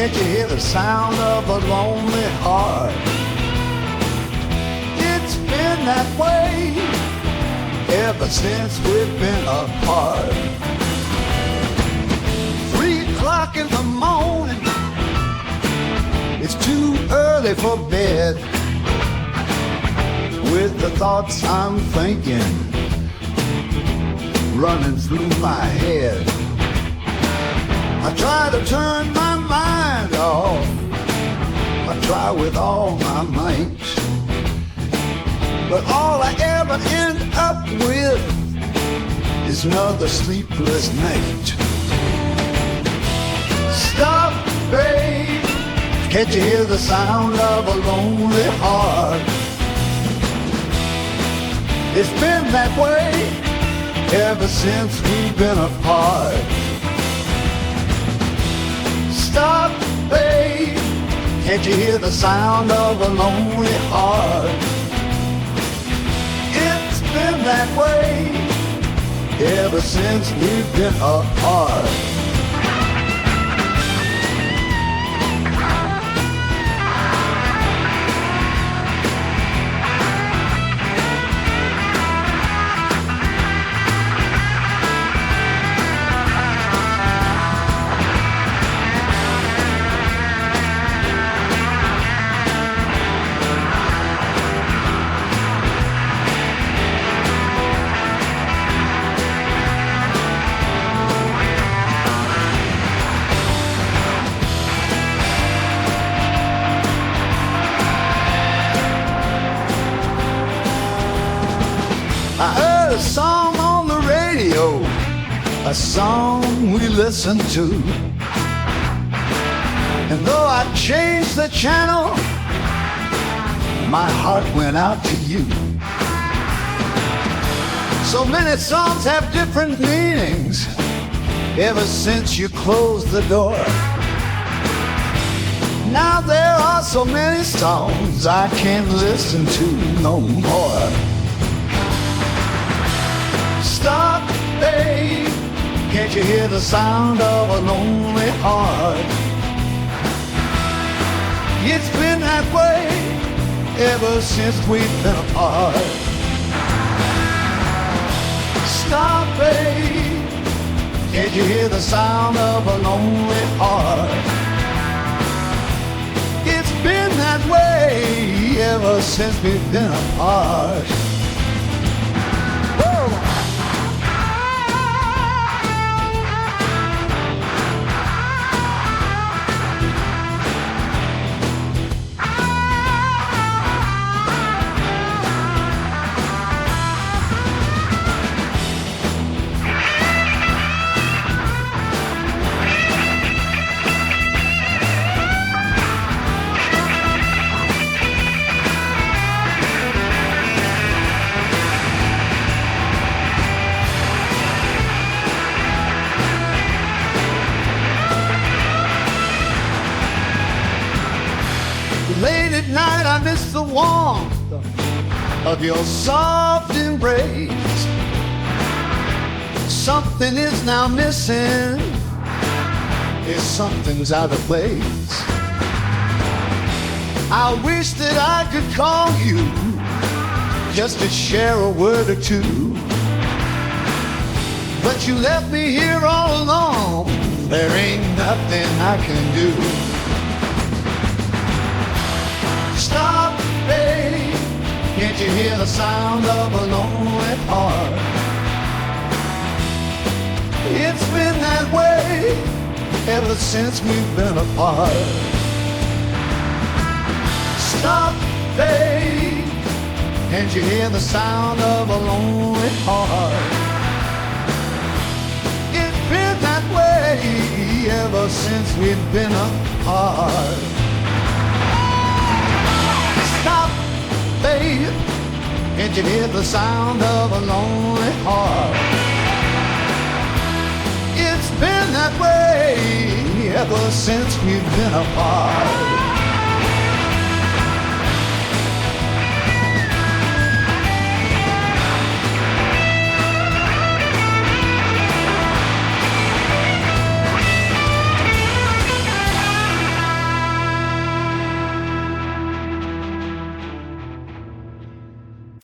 Can't you hear the sound of a lonely heart? It's been that way ever since we've been apart. 3 o'clock in the morning, it's too early for bed. With the thoughts I'm thinking running through my head, I try to turn my mind off. I try with all my might, but all I ever end up with is another sleepless night. Stop, babe, can't you hear the sound of a lonely heart? It's been that way ever since we've been apart. Stop, babe, can't you hear the sound of a lonely heart? It's been that way ever since we've been apart. I heard a song on the radio, a song we listened to. And though I changed the channel, my heart went out to you. So many songs have different meanings ever since you closed the door. Now there are so many songs I can't listen to no more. Stop, babe, can't you hear the sound of a lonely heart? It's been that way ever since we've been apart. Stop, babe, can't you hear the sound of a lonely heart? It's been that way ever since we've been apart. Late at night I miss the warmth of your soft embrace. Something is now missing, if something's out of place. I wish that I could call you just to share a word or two, but you left me here all alone. There ain't nothing I can do. Stop, babe, can't you hear the sound of a lonely heart? It's been that way ever since we've been apart. Stop, babe, can't you hear the sound of a lonely heart? It's been that way ever since we've been apart. Stop, babe, can't you hear the sound of a lonely heart? It's been that way ever since we've been apart.